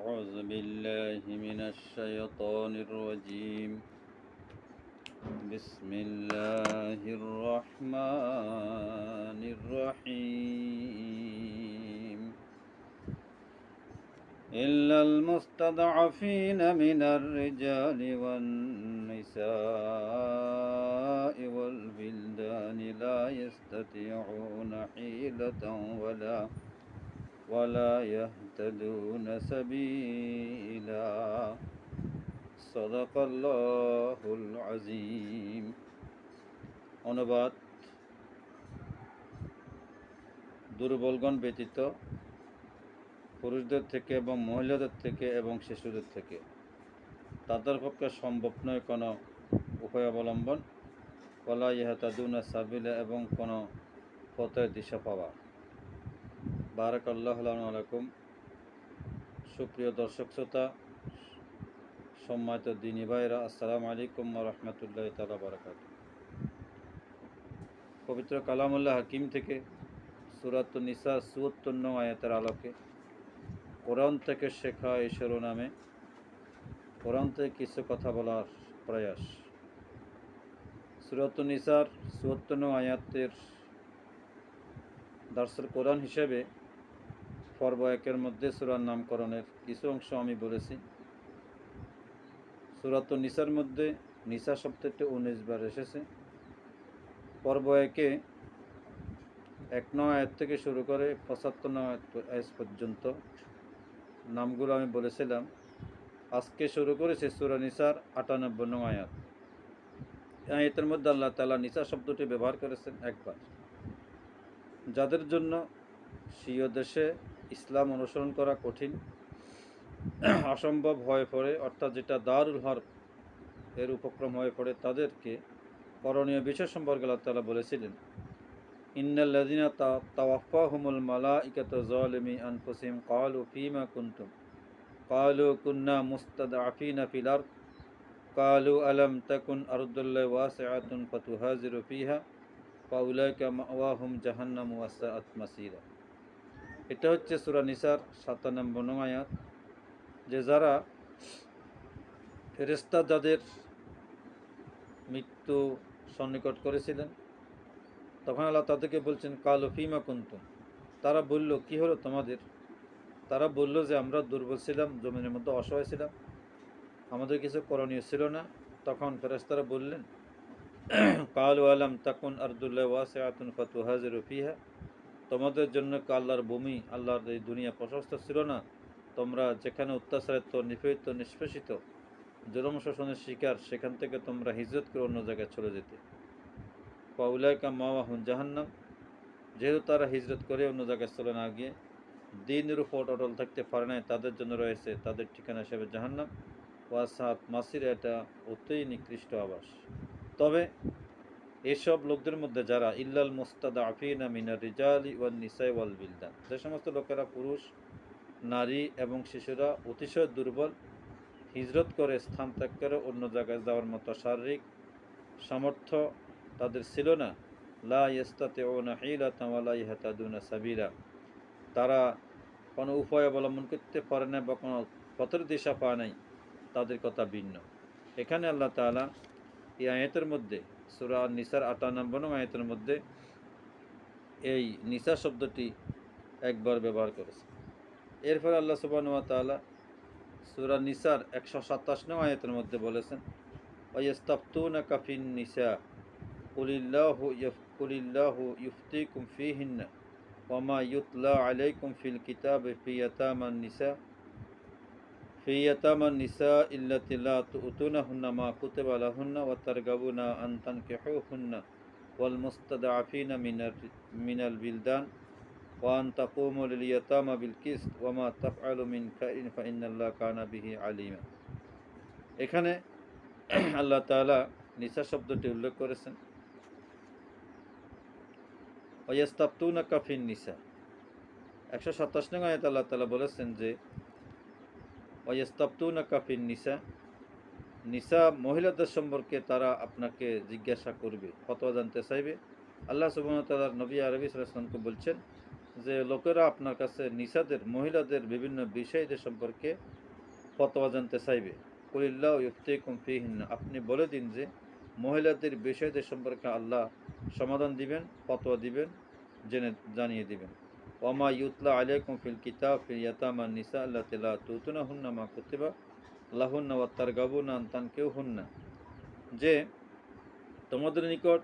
أعوذ بالله من الشيطان الرجيم. بسم الله الرحمن الرحيم. إلا المستضعفين من الرجال والنساء والولدان لا يستطيعون حيلة ولا يهتدون سبيلا. صدق الله العظيم. অনুবাদ: দুর্বলগণ ব্যতীত পুরুষদের থেকে এবং মহিলাদের থেকে এবং শিশুদের থেকে তাদের পক্ষে সম্ভব নয় কোনো উপায় অবলম্বন, ওয়ালা ইয়াহতাদুনা সাবিলা এবং কোনো পথের দিশা পাওয়া। বারাকাল্লাহু আলাইকুম। সুপ্রিয় দর্শক শ্রোতা, সম্মানিত দিনী ভাইরা, আসসালামু আলাইকুম ওয়া রাহমাতুল্লাহি তাআলা বারাকাতুহু। পবিত্র কালামুল্লাহ হাকিম থেকে সূরাতুন নিসা ৭৪ নং আয়াতের আলোকে কোরআন থেকে শেখা এই শিরোনামে কোরআন থেকে কিছু কথা বলার প্রয়াস। সূরাতুন নিসার ৭৪ নং আয়াতের দারসুল কোরআন হিসেবে পর্ব ১-এর মধ্যে সূরার নামকরণের কিছু অংশ আমি বলেছি। সূরাতুন নিসার মধ্যে নিসা শব্দটি ১৯ বার এসেছে। পর্ব ১-এ ১ নং আয়াত থেকে শুরু করে ৭৫ নং আয়াত পর্যন্ত নামগুলো আমি বলেছিলাম। আজকে শুরু করেছে সূরা নিসার ৯৮ নং আয়াত। এই আয়াতের মধ্যে আল্লাহ তাআলা নিসা শব্দটি ব্যবহার করেছেন একবার। যাদের জন্য স্বীয় দেশে ইসলাম অনুসরণ করা কঠিন, অসম্ভব হয়ে পড়ে, অর্থাৎ যেটা দারুল হরব এর উপক্রম হয়ে পড়ে, তাদেরকে করণীয় বিষয় সম্পর্কে আল্লাহ তাআলা বলেছিলেন, ইন্নাল্লাযীনা তাওয়াফাহুমুল মালাঈকাতু যালিমি আনফুসিহিম ক্বালু ফীমা কুনতুম ক্বালু কুন্না মুস্তাদআফিনা ফিল আরদ ক্বালু আলাম তাকুন আরদুল্লাহি ওয়াসিআতুন ফাতুহাজিরু ফীহা ফাউলাইকা মাওয়াহুম জাহান্নামু ওয়া সাআত মাসীরা। এটা হচ্ছে সূরা নিসার ৯৭ নং আয়াত। যে যারা ফেরেশতা যাদের মৃত্যু সন্নিকট করেছিলেন, তখন আল্লাহ তাদেরকে বলছেন কালু ফীমা কুনতুম। তারা বলল, কি হলো তোমাদের? তারা বলল যে আমরা দুর্বল ছিলাম, জমিনের মধ্যে অসহায় ছিলাম, আমাদের কিছু করণীয় ছিল না। তখন ফেরেশতারা বললেন, কালু আলাম তাকুন আরদুল্লাহি ওয়াসিআতুন ফাতুহাজিরু ফীহা, তোমাদের জন্য আল্লাহর ভূমি, আল্লাহর এই দুনিয়া প্রশস্ত ছিল না? তোমরা যেখানে অত্যাচারিত, নিপীড়িত, নিষ্পেষিত, জুলুম শোষণের শিকার, সেখান থেকে তোমরা হিজরত করে অন্য জায়গায় চলে যেতে। ফাউলাইকা মাওয়াহুম জাহান্নাম, যেহেতু তারা হিজরত করে অন্য জায়গায় চলে না গিয়ে দ্বীনের উপর অটল থাকতে পারে নাই, তাদের জন্য রয়েছে তাদের ঠিকানা হিসেবে জাহান্নাম। ওয়াসাত মাসির, এটা অতই নিকৃষ্ট আবাস। তবে এসব লোকদের মধ্যে যারা ইল্লাল মুস্তাদআফিনা মিনার রিজালি ওয়ান নিসাই ওয়াল বিলদান, যে সমস্ত লোকেরা পুরুষ, নারী এবং শিশুরা অতিশয় দুর্বল, হিজরত করে স্থান ত্যাগ করে অন্য জায়গায় যাওয়ার মতো শারীরিক সামর্থ্য তাদের ছিল না, লা ইস্তাতিউনা হিলাতান ওয়া লা ইয়াহতাদুনা সাবিলা, তারা কোনো উপায় অবলম্বন করতে পারে না বা কোনো পথের দিশা পায় নাই, তাদের কথা ভিন্ন। এখানে আল্লাহ তাআলা এই আয়াতের মধ্যে সূরা নিসার ৯৮ নং আয়াতের মধ্যে এই নিসা শব্দটি একবার ব্যবহার করেছে। এরপরে আল্লাহ সুবহানাহু ওয়া তাআলা সূরা নিসার ১২৭ নং আয়াতের মধ্যে বলেছেন, ওয়াইস্তাফতুনাকা ফিন নিসা কুলিল্লাহু ইফতিকুম ফীহিন্না ওয়া মা ইউতলা আলাইকুম ফিল কিতাবি ফি ইয়াতামান নিসা ইল্লাতি লা তু'তুনাহুন্না মা কুতিবা লাহুন্না ওয়া তারগাবুনা আন তানকিহুহুন্না ওয়াল মুস্তাদআফিনা মিনাল বিলদান ওয়া আন তাকুমু লিল ইয়াতামা বিল কিসত ওয়া মা তাফআলু মিন খাইরিন ফা ইন্নাল্লাহা কানা বিহি আলিমা। এখানে আল্লাহ তাআলা নিসা শব্দটি উল্লেখ করেছেন। ওয়াইস্তাফতুনাকা ফিন নিসা ১২৭ নং আয়াতে আল্লাহ তাআলা বলেছেন যে ওয়াইস্তাফতুনাকা ফিন নিসা, নিসা মহিলাদের সম্পর্কে তারা আপনাকে জিজ্ঞাসা করবে, ফতোয়া জানতে চাইবে। আল্লাহ সুবহানাহু ওয়া তাআলা নবী আরবি সাল্লাল্লাহু আলাইহি ওয়াসাল্লামকে বলছেন যে লোকেরা আপনার কাছে নিসাদের মহিলাদের বিভিন্ন বিষয়দের সম্পর্কে ফতোয়া জানতে চাইবে। কুলিল্লাহ ইফতিকুম ফিহিন্না, আপনি বলে দিন যে মহিলাদের বিষয়দের সম্পর্কে আল্লাহ সমাধান দিবেন, ফতোয়া দিবেন, জানিয়ে দিবেন। ওমা ইউতলা আলাইকুম ফিল কিতাব ফিল ইয়াতামা নিসা আল্লাতি লা তুতুনাহুন্না মা কুতিবা লাহুন্না ওয়া তারগাবুনা আন তানকিহুন্না, যে তোমাদের নিকট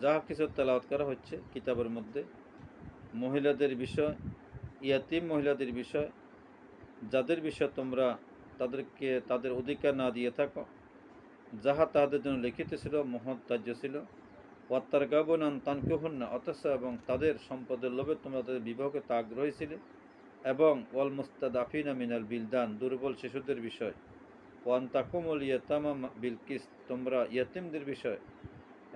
যাহা কিছু তেলাওয়াত করা হচ্ছে কিতাবের মধ্যে মহিলাদের বিষয়, ইয়াতিম মহিলাদের বিষয়, যাদের বিষয়ে তোমরা তাদেরকে তাদের অধিকার না দিয়ে থাকো, যাহা তাদের জন্য লিখিত ছিল, মহৎ তার্য ছিল। ওয়াত্তার গাবনান তানকিহুন্না, অথচ এবং তাদের সম্পদের লোভে তোমরা তাদের বিবাহকে তা আগ্রহী ছিলে। এবং ওয়াল মুস্তাদাফিনা মিনাল বিলদান, দুর্বল শিশুদের বিষয়। ওয়ান তাকুমুল ইয়াতামা বিল কিস্ত, তোমরা ইয়াতিমদের বিষয়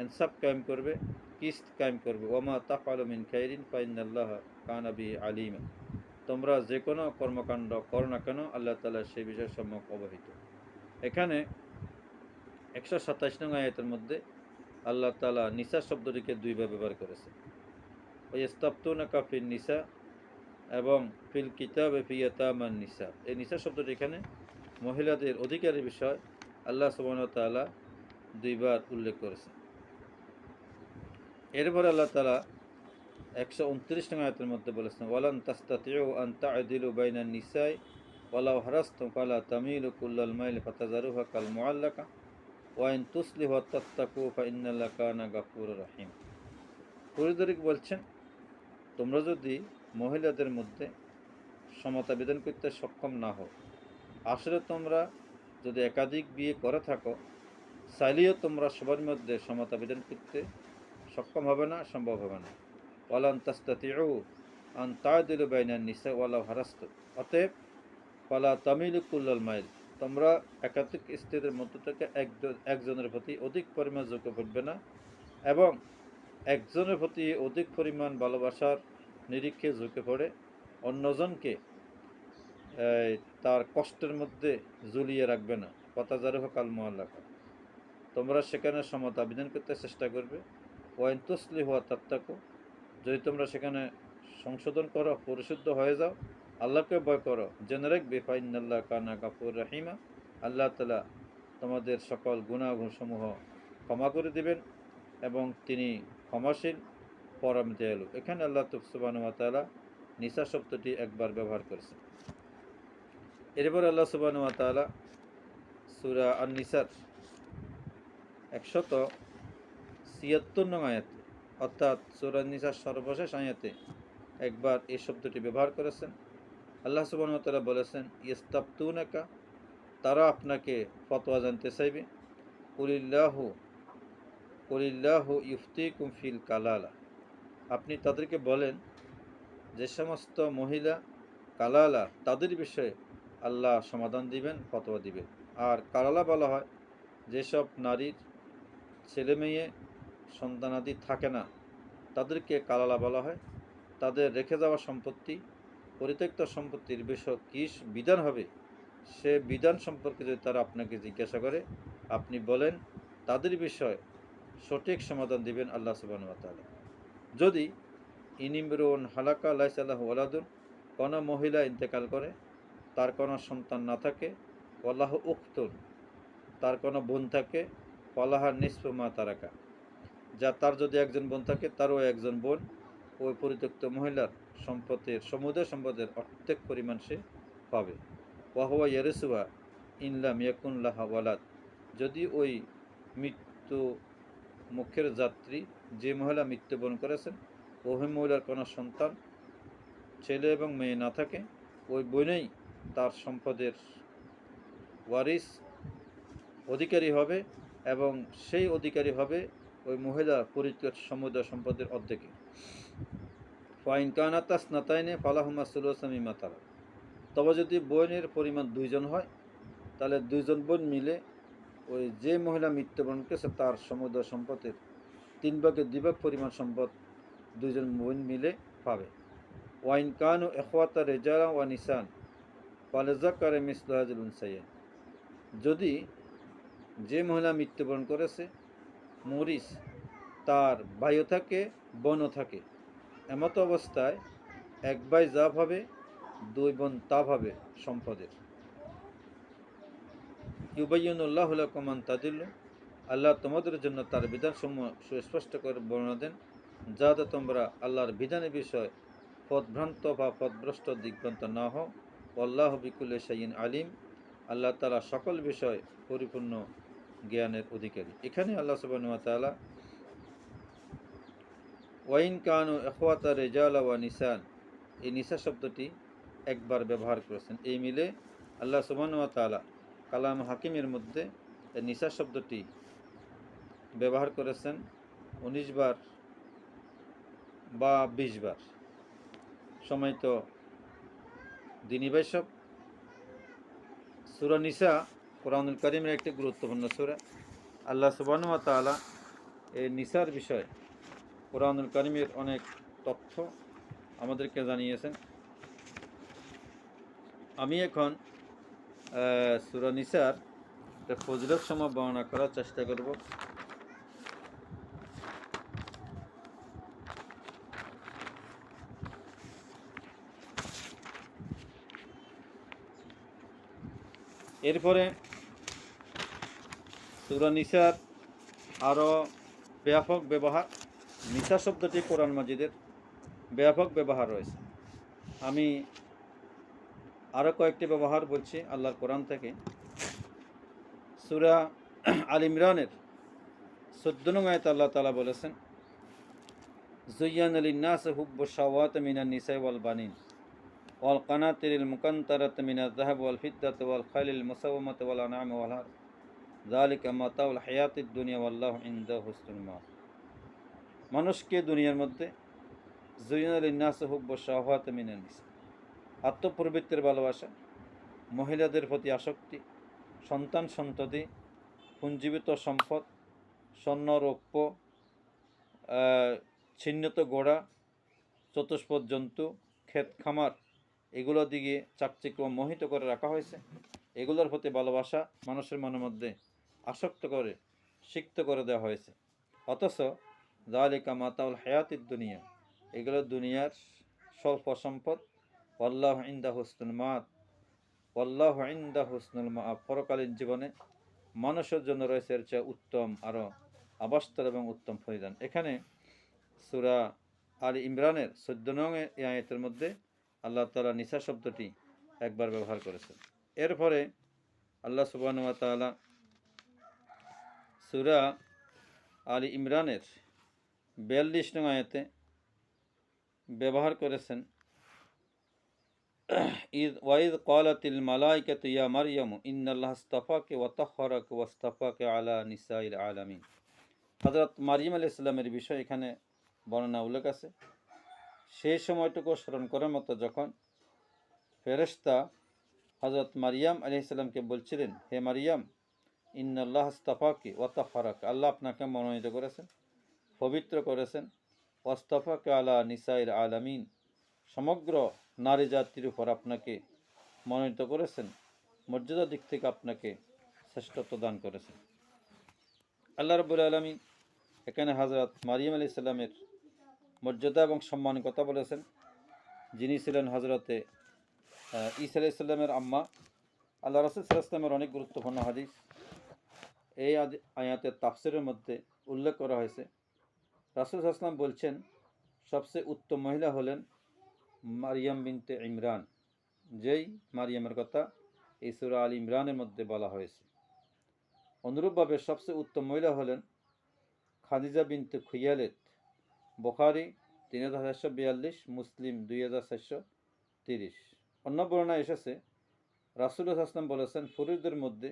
ইনসাফ কায়েম করবে, কিস্ত কায়েম করবে। ওয়ামা তাফআলু মিন খাইরিন ফাইন্নাল্লাহা কানা বিহি আলিমা, তোমরা যে কোনো কর্মকাণ্ড করো না কেন আল্লাহ তাআলা সেই বিষয়ে সম্যক অবহিত। এখানে 127 নং আয়াতের মধ্যে আল্লাহ তাআলা নিসা শব্দটিকে দুইবার ব্যবহার করেছে। ওয়াস্তাফতুনাকা ফিন নিসা এবং ফিল কিতাবে ফি ইয়াতামান নিসা, এই নিসা শব্দটি এখানে মহিলাদের অধিকারের বিষয় আল্লাহ সুবহানাহু ওয়া তাআলা দুইবার উল্লেখ করেছে। এরপরে আল্লাহ তাআলা 129 নং আয়াতের মধ্যে বলেছেন, ওয়ালান তাস্তাতিউ আন তা'দিলু বাইনান নিসাই ওয়ালাউ হারাসতুম ফালা তামিলু কুল্লাল মাইল ফাতাযারুহা কাল মুআল্লাকা ওয়া ইন তুসলিহু ওয়া তাত্তাকু ফাইন্নাল্লাহা কানা গাফুরুর রহিম। পরিদরিক বলছেন, তোমরা যদি মহিলাদের মধ্যে সমতা বিধান করতে সক্ষম না হও, আসলে তোমরা যদি একাধিক বিয়ে করে থাকো, চাইলেও তোমরা সবার মধ্যে সমতা বিধান করতে সক্ষম হবে না, সম্ভব হবে না। ওয়ালান তাস্তাতিউ আন তা'দিলু বাইনান নিসা ওয়ালাউ হারাসতুম, অতএব ফালা তামিলু কুল্লাল মাইল, তোমরা একাধিক স্ত্রীদের মধ্য থেকে একজনের প্রতি অধিক পরিমাণ ঝুঁকে পড়বে না, এবং একজনের প্রতি অধিক পরিমাণ ভালোবাসার নিরীক্ষে ঝুঁকে পড়ে অন্যজনকে তার কষ্টের মধ্যে ঝুলিয়ে রাখবে না। ফাতাযারুহা কাল মুআল্লাকা, তোমরা সেখানে সমতা বিধান করতে চেষ্টা করবে। ওয়া ইন তুসলিহু ওয়া তাত্তাকু, যদি তোমরা সেখানে সংশোধন করো, পরিশুদ্ধ হয়ে যাও, আল্লাহকে ভয় করো, জেনে রাখবে ফাইন্নাল্লাহা কানা গাফুরুর রহিমা, আল্লাহ তাআলা তোমাদের সকল গুনাহসমূহ ক্ষমা করে দিবেন এবং তিনি ক্ষমাশীল পরম দয়ালু। এখানে আল্লাহ সুবহানাহু ওয়া তাআলা নিসা শব্দটি একবার ব্যবহার করেছেন। এরপর আল্লাহ সুবহানাহু ওয়া তাআলা সূরা আন-নিসার 176 নং আয়াতে, অর্থাৎ সূরা আন-নিসার সর্বশেষ আয়াতে একবার এই শব্দটি ব্যবহার করেছেন। আল্লাহ সুবহানাহু ওয়া তাআলা বলেছেন, ইস্তাফতুনাকা, তারা আপনাকে ফতোয়া জানতে চাইবে। কুলিল্লাহু ইফতিকুম ফিল কালালা, আপনি তাদেরকে বলেন যে সমস্ত মহিলা কালালা তাদের বিষয়ে আল্লাহ সমাধান দিবেন, ফতোয়া দিবেন। আর কালালা বলা হয় যেসব নারীর ছেলে মেয়ে সন্তানাদি থাকে না, তাদেরকে কালালা বলা হয়। তাদের রেখে যাওয়া সম্পত্তি, পরিত্যক্ত সম্পত্তির বিষয় কী বিধান হবে, সে বিধান সম্পর্কে যদি তারা আপনাকে জিজ্ঞাসা করে, আপনি বলেন তাদের বিষয় সঠিক সমাধান দিবেন আল্লাহ সুবহানাহু ওয়া তাআলা। যদি ইনিমরুন হালাকা লাইসা লাহু ওয়ালাদুন, কোনো মহিলা ইন্তেকাল করে, তার কোনো সন্তান না থাকে, ওয়ালাহু উখতুন, তার কোনো বোন থাকে, ফালাহা নিসফু মা তারাকা, যা তার যদি একজন বোন থাকে তারও একজন বোন, ওই পরিত্যক্ত মহিলার সম্পদের সমুদয় সম্পদের অর্ধেক পরিমাণ সে পাবে। ওয়া হুয়া ইয়ারিসুহা ইন লাম ইয়াকুন লাহা ওয়ালাদ, যদি ওই মৃত্যু মুখের যাত্রী যে মহিলা মৃত্যুবরণ করেছেন ওই মহিলার কোনো সন্তান ছেলে এবং মেয়ে না থাকে, ওই বোনেই তার সম্পদের ওয়ারিস অধিকারী হবে, এবং সেই অধিকারী হবে ওই মহিলা পরিত্যক্ত সমুদয় সম্পদের অর্ধেকে। ফাইন কানাতাস নাতাইনে ফালাহুমা সুলুসু মিম্মা তারাক, তবে যদি বোনের পরিমাণ দুইজন হয়, তাহলে দুইজন বোন মিলে ওই যে মহিলা মৃত্যুবরণ করেছে তার সমুদয় সম্পদের 3/2 পরিমাণ সম্পদ দুইজন বোন মিলে পাবে। ওয়াইন কানু ইখওয়াতা রিজালা ওয়া নিসান ফালিযাকারি মিসলু হাযিল উনসায়াইন, যদি যে মহিলা মৃত্যুবরণ করেছে মরিস তার ভাইও থাকে বোনও থাকে, এমত অবস্থায় এক ভাই যা ভাবে দুই বোন তা ভাবে সম্পদের। ইউবাইয়িনুল্লাহু লাকুম আন তাদিল্লু, আল্লাহ তোমাদের জন্য তার বিধানসমূহ সুস্পষ্ট করে বর্ণনা দেন, যাতে তোমরা আল্লাহর বিধানের বিষয় পথভ্রান্ত বা পথভ্রষ্ট দিগভ্রান্ত না হও। আল্লাহু বিকুল্লি শাইইন আলিম, আল্লাহ তাআলা সকল বিষয় পরিপূর্ণ জ্ঞানের অধিকারী। এখানে আল্লাহ সুবহানাহু ওয়া তাআলা ওয়াইন কানু ইখওয়াতা রিজালা ওয়া নিসান, এই নিসা শব্দটি একবার ব্যবহার করেছেন। এই মিলে আল্লাহ সুবহানাহু ওয়া তাআলা কালাম হাকিমের মধ্যে এই নিসা শব্দটি ব্যবহার করেছেন 19 বার বা 20 বার। সময় তো দিনী ভাই সব, সূরা নিসা কোরআনুল কারীমের একটি গুরুত্বপূর্ণ সূরা। আল্লাহ সুবহানাহু ওয়া তাআলা এই নিসার বিষয়ে কোরআনুল কারীমের অনেক তথ্য আমাদেরকে জানিয়েছেন। আমি এখন সূরা নিসার ফজিলত সমূহ বর্ণনা করার চেষ্টা করব। এরপরে সূরা নিসার আরও ব্যাপক ব্যবহার, নিসা শব্দটি কোরআন মাজিদের ব্যাপক ব্যবহার রয়েছে। আমি আরও কয়েকটি ব্যবহার বলছি আল্লাহর কোরআন থেকে। সূরা আল ইমরানের 14 নং আয়াতে আল্লাহ তাআলা বলেছেন, যুয়্যানা লিন-নাসি হুব্বুশ শাহাওয়াতি মিনান নিসাই ওয়াল বানিন ওয়াল কানাতিরিল মুকান্তারাতি মিনাজ যাহাবি ওয়াল ফিদ্দাতি ওয়াল খাইলিল মুসাওওয়ামাতি ওয়াল আনআমি ওয়াল হারথ যালিকা মাতাউল হায়াতিদ দুনিয়া ওয়াল্লাহু ইনদাহু হুসনুল মাআব। মানুষকে দুনিয়ার মধ্যে যুয়্যানা লিন-নাসি হুব্বুশ শাহাওয়াতি মিনান নিসা, আত্মপ্রবৃত্তির ভালোবাসা, মহিলাদের প্রতি আসক্তি, সন্তান সন্ততি, পুঞ্জীবিত সম্পদ, স্বর্ণ রৌপ্য, ছিন্নত গোড়া, চতুষ্পদ জন্তু, ক্ষেত খামার, এগুলোর দিকে চাকচিক্য মোহিত করে রাখা হয়েছে। এগুলোর প্রতি ভালোবাসা মানুষের মনের মধ্যে আসক্ত করে সিক্ত করে দেওয়া হয়েছে। অথচ যালিকা মাতাউল হায়াতিদ দুনিয়া, এগুলো দুনিয়ার স্বল্প সম্পদ। আল্লাহু ইনদাহু হুসনুল মাআব, আল্লাহু ইনদাহু হুসনুল মাআব, পরকালীন জীবনে মানুষের জন্য রয়েছে এর চেয়ে উত্তম আরও আবাসস্থল এবং উত্তম পরিধান। এখানে সূরা আল ইমরানের 14 নং আয়াতের মধ্যে আল্লাহ তাআলা নিসা শব্দটি একবার ব্যবহার করেছেন। এরপরে আল্লাহ সুবহানাহু ওয়া তাআলা সূরা আল ইমরানের 42 নং আয়াতে ব্যবহার করেছেন, ওয়াইদ ক্বালাতিল মালাইকাতু ইয়া মারইয়ামু ইন্নাল্লাহা আসতাফাকা ওয়া তাহহারাকা ওয়াসতাফাকা আলা নিসাইল আলামিন। হযরত মারইয়াম আলাইহিস সালামের বিষয়ে এখানে বর্ণনা উল্লেখ আছে। সেই সময়টুকু স্মরণ করার মতো যখন ফেরেশতা হযরত মারইয়াম আলাইহিস সালামকে বলছিলেন, হে মারইয়াম, ইন্নাল্লাহা আসতাফাকা ওয়া তাহহারাকা, আল্লাহ আপনাকে মনোনীত করেছেন, পবিত্র করেছেন, ওয়াসতাফাকা আলা নিসাইল আলামিন, সমগ্র নারী জাতির উপর আপনাকে মনোনীত করেছেন, মর্যাদার দিক থেকে আপনাকে শ্রেষ্ঠত্ব দান করেছেন। আল্লাহ রাব্বুল আলামিন এখানে হযরত মারইয়াম আলাইহিস সালামের মর্যাদা এবং সম্মানের কথা বলেছেন, যিনি ছিলেন হযরতে ঈসা আলাইহিস সালামের আম্মা। আল্লাহ রাসূল সাল্লাল্লাহু আলাইহি ওয়াসাল্লামের অনেক গুরুত্বপূর্ণ হাদিস এই আয়াতের তাফসীরের মধ্যে উল্লেখ করা হয়েছে। রাসূল সাল্লাল্লাহু আলাইহি ওয়াসাল্লাম বলছেন, সবচেয়ে উত্তম মহিলা হলেন মারইয়াম বিনতে ইমরান, যেই মারইয়ামের কথা এই সূরা আল ইমরানের মধ্যে বলা হয়েছে। অনুরূপভাবে সবচেয়ে উত্তম মহিলা হলেন খাদিজা বিনতে খুয়াইলিদ, বুখারী 3442, মুসলিম 2430। অন্য বর্ণনায় এসেছে রাসূলুল্লাহ সাল্লাল্লাহু আলাইহি ওয়াসাল্লাম বলেছেন, পুরুষদের মধ্যে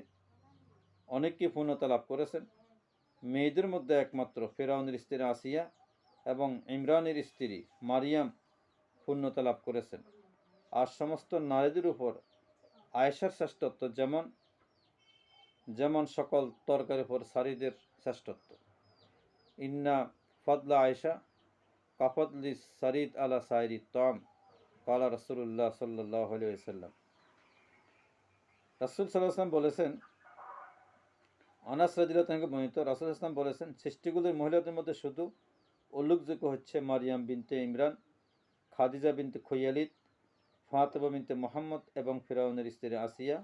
অনেককে পূর্ণতা লাভ করেছেন, মেয়েদের মধ্যে একমাত্র ফেরাউনের স্ত্রী আসিয়া এবং ইমরানের স্ত্রী মারইয়াম পূর্ণতা লাভ করেছেন। আর সমস্ত নারীদের উপর আয়েশার শ্রেষ্ঠত্ব যেমন যেমন সকল তরকারির উপর সারিদের শ্রেষ্ঠত্ব। ইন্না ফদলা আয়েশা কাফদলি সারিদ আলা সাইরি তম, কালা রাসূলুল্লাহ সাল্লাল্লাহু আলাইহি ওয়াসাল্লাম। রাসূল সাল্লাল্লাহু আলাইহি ওয়াসাল্লাম বলেছেন, আনাস রাদিয়াল্লাহু তাআলা বর্ণিত, রাসূল সাল্লাল্লাহু আলাইহি ওয়াসাল্লাম বলেছেন, সৃষ্টিগুলোর মহিলাদের মধ্যে শুধু উল্লেখযোগ্য হচ্ছে মারইয়াম বিনতে ইমরান, খাদিজা বিনতে খুয়াইলিদ, ফাতেমা বিনতে মোহাম্মদ এবং ফিরআউনের স্ত্রী আসিয়া।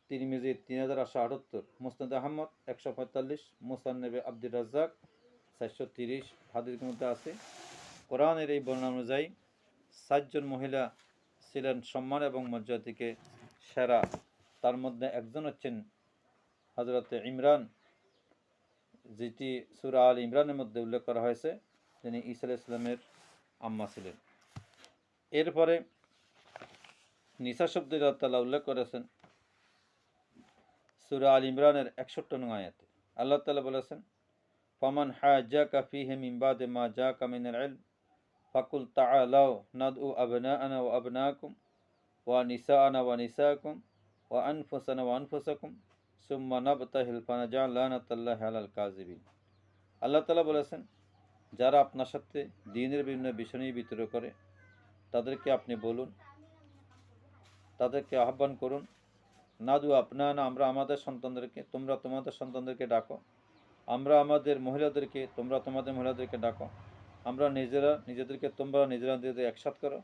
তিরমিজি 3878, মুসনাদ আহমদ 145, মুসান্নেবে আব্দুর রাজ্জাক 430 হাদিসের মধ্যে আছে। কোরআনের এই বর্ণনা অনুযায়ী 7 জন মহিলা ছিলেন সম্মান এবং মর্যাদা থেকে সেরা। তার মধ্যে একজন হচ্ছেন হযরতে ইমরান, যেটি সূরা আল ইমরানের মধ্যে উল্লেখ করা হয়েছে, যিনি ঈসা আলাইহিস সালামের আম্মা ছিলেন। এরপরে নিসা শব্দের আল্লাহ তাআলা উল্লেখ করেছেন সূরা আল ইমরানের 61 নং আয়াতে। আল্লাহ তাআলা বলেছেন, ফামান হাজ্জাকা ফীহি মিন বাদি মা জাআকা মিনাল ইলম ফাকুল তাআলাউ নাদউ আবনাআনা ওয়া আবনাকুম ওয়া নিসাআনা ওয়া নিসাকুম ওয়া আনফুসানা ওয়া আনফুসাকুম সুম্মা নাবতাহিল ফানাজআল লানাতাল্লাহি আলাল কাযিবিন। আল্লাহ তাআলা বলেছেন, যারা আপনার সাথে দ্বীনের বিভিন্ন বিষয় নিয়ে বিতর্ক করে তাদেরকে আপনি বলুন, তাদেরকে আহ্বান করুন, নাদু আপনানা, আমরা আমাদের সন্তানদেরকে, তোমরা তোমাদের সন্তানদেরকে ডাকো, আমরা আমাদের মহিলাদেরকে, তোমরা তোমাদের মহিলাদেরকে ডাকো, আমরা নিজেদেরকে, তোমরা নিজেদের একসাথ করো।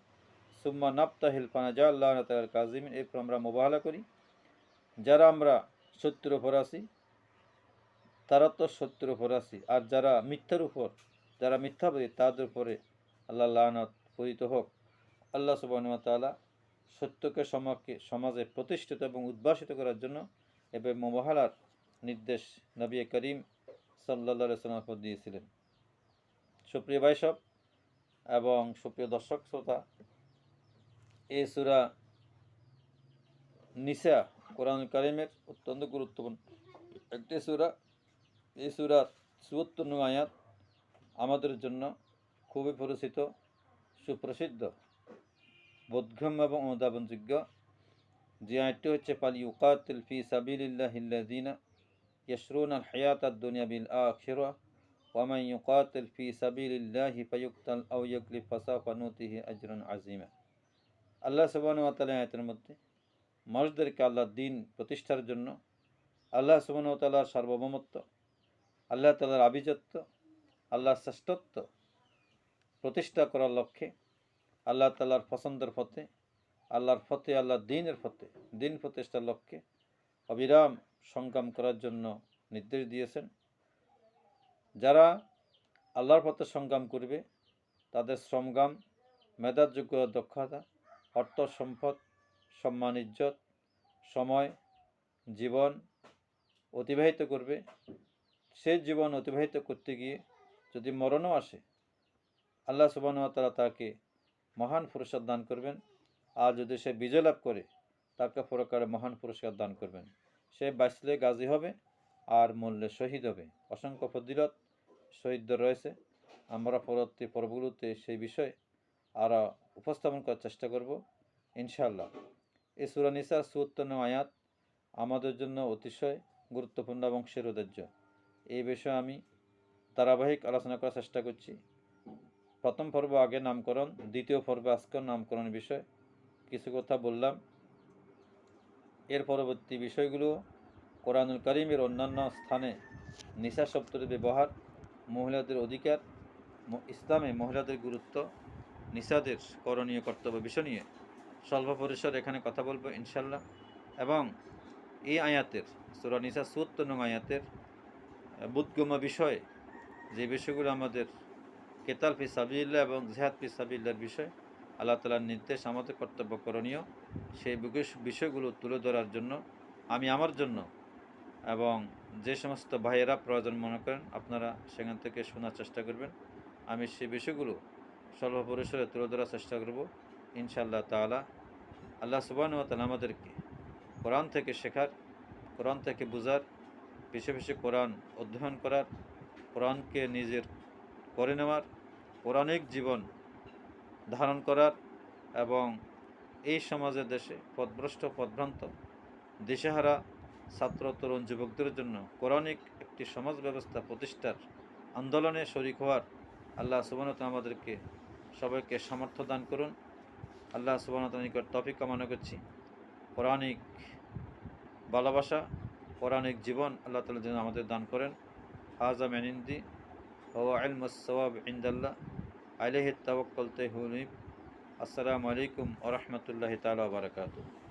সুম্মা নাবতাহিল ফানাজআল লানাতাল্লাহি আলাল কাযিবিন, এরপর আমরা মোবাহলা করি। যারা আমরা সত্যের উপর আছি তারা তো সত্যের উপর আছি, আর যারা মিথ্যার উপর, যারা মিথ্যাবাদী তাদের উপরে আল্লাহ লানত পতিত হোক। আল্লাহ সুবহানাহু ওয়া তাআলা সত্যকে সমাজে প্রতিষ্ঠিত এবং উদ্ভাসিত করার জন্য এবার মোবাহলার নির্দেশ নবী করিম সাল্লাল্লাহু আলাইহি ওয়াসাল্লাম উপর দিয়েছিলেন। সুপ্রিয় ভাই সব এবং সুপ্রিয় দর্শক শ্রোতা, এই সূরা নিসা কোরআনুল কারীমের অত্যন্ত গুরুত্বপূর্ণ একটি সূরা। এই সূরার ৭৪ নং আয়াত আমাদের জন্য খুবই পরিচিত, সুপ্রসিদ্ধ, বোধগম্য এবং অনুধাবনযোগ্য। যে আয়াতটি হচ্ছে, ফাল ইউকাতিল ফি সাবিলিল্লাহিল্লাযীনা ইয়াশরুনাল হায়াতাদ দুনিয়া বিল আখিরাহ ওয়া মান ইউকাতিল ফি সাবিলিল্লাহি ফায়ুকতাল আও ইয়াগলিব ফাসাওফা নুতিহি আজরান আযীমা। আল্লাহ সুবহানাহু ওয়া তাআলা আয়াতের মধ্যে মানুষদেরকে আল্লাহর দ্বীন প্রতিষ্ঠার জন্য, আল্লাহ সুবহানাহু ওয়া তাআলার সার্বভৌমত্ব, আল্লাহ তাআলার আভিজাত্য, আল্লাহর শ্রেষ্ঠত্ব প্রতিষ্ঠা করার লক্ষ্যে, আল্লাহ তাআলার পছন্দের পথে, আল্লাহর পথে, আল্লাহর দ্বীনের পথে, দ্বীন প্রতিষ্ঠার লক্ষ্যে অবিরাম সংগ্রাম করার জন্য নির্দেশ দিয়েছেন। যারা আল্লাহর পথে সংগ্রাম করবে তাদের শ্রমগাম, মেধার যোগ্যতা, দক্ষতা, অর্থ সম্পদ, সম্মান, ইজ্জত, সময়, জীবন অতিবাহিত করবে। সে জীবন অতিবাহিত করতে গিয়ে যদি মরণও আসে, আল্লাহ সুবহানাহু ওয়া তাআলা তাকে মহান পুরস্কার দান করবেন। আর যদি সে বিজয় লাভ করে তাকে পরকালে মহান পুরস্কার দান করবেন। সে বাঁচলে গাজী হবে আর মরলে শহীদ হবে। অসংখ্য ফজিলত শহীদদের রয়েছে। আমরা পরবর্তী পর্বগুলোতে সেই বিষয়ে আরও উপস্থাপন করার চেষ্টা করব ইনশাআল্লাহ। এই সূরা নিসার ৭৪ নং আয়াত আমাদের জন্য অতিশয় গুরুত্বপূর্ণ এবং শিরোধার্য। এই বিষয়ে আমি ধারাবাহিক আলোচনা করার চেষ্টা করছি। প্রথম পর্ব আগে নামকরণ, দ্বিতীয় পর্বে আজকের নামকরণ বিষয় কিছু কথা বললাম। এর পরবর্তী বিষয়গুলো কোরআনুল কারীমের অন্যান্য স্থানে নিসা শব্দের ব্যবহার, মহিলাদের অধিকার, ইসলামে মহিলাদের গুরুত্ব, নিসাদের করণীয় কর্তব্য বিষয় নিয়ে স্বল্প পরিসর এখানে কথা বলবো ইনশাল্লাহ। এবং এই আয়াতের, সূরা নিসা ৭৪ নং আয়াতের বোধগম্য বিষয়ে, যে বিষয়গুলো আমাদের কেতাল ফি সাবিলিল্লাহ এবং জিহাদ ফি সাবিলিল্লাহর বিষয়, আল্লাহ তাআলার নির্দেশ, আমাদের কর্তব্য করণীয়, সেই বিষয়গুলো তুলে ধরার জন্য আমি আমার জন্য এবং যে সমস্ত ভাইয়েরা প্রয়োজন মনে করেন আপনারা সেখান থেকে শোনার চেষ্টা করবেন। আমি সেই বিষয়গুলো স্বল্প পরিসরে তুলে ধরার চেষ্টা করব ইনশাআল্লাহ তাআলা। আল্লাহ সুবহানাহু ওয়া তাআলা আমাদেরকে কোরআন থেকে শেখার, কোরআন থেকে বোঝার, বেশি বেশি কোরআন অধ্যয়ন করার, কোরআনকে নিজের করে নেওয়ার, পৌরাণিক জীবন ধারণ করার এবং এই সমাজের দেশে পথভ্রষ্ট, পথভ্রান্ত, দিশেহারা ছাত্র, তরুণ, যুবকদের জন্য কোরআনিক একটি সমাজ ব্যবস্থা প্রতিষ্ঠার আন্দোলনে শরীক হওয়ার আল্লাহ সুবহানাহু ওয়া তাআলা আমাদেরকে সবাইকে সামর্থ্য দান করুন। আল্লাহ সুবহানাহু ওয়া তাআলার নিকট তৌফিক কামনা করছি। কোরআনিক ভালোবাসা, কোরআনিক জীবন আল্লাহ তাআলা যেন আমাদের দান করেন। হাযা মিন ইনদি ওয়া ইলমুস সাওয়াব ইনদাল্লাহ আলাইহি তাওয়াক্কালতু আসসালামু আলাইকুম ওয়া রাহমাতুল্লাহি তাআলা ওয়া বারাকাতুহু।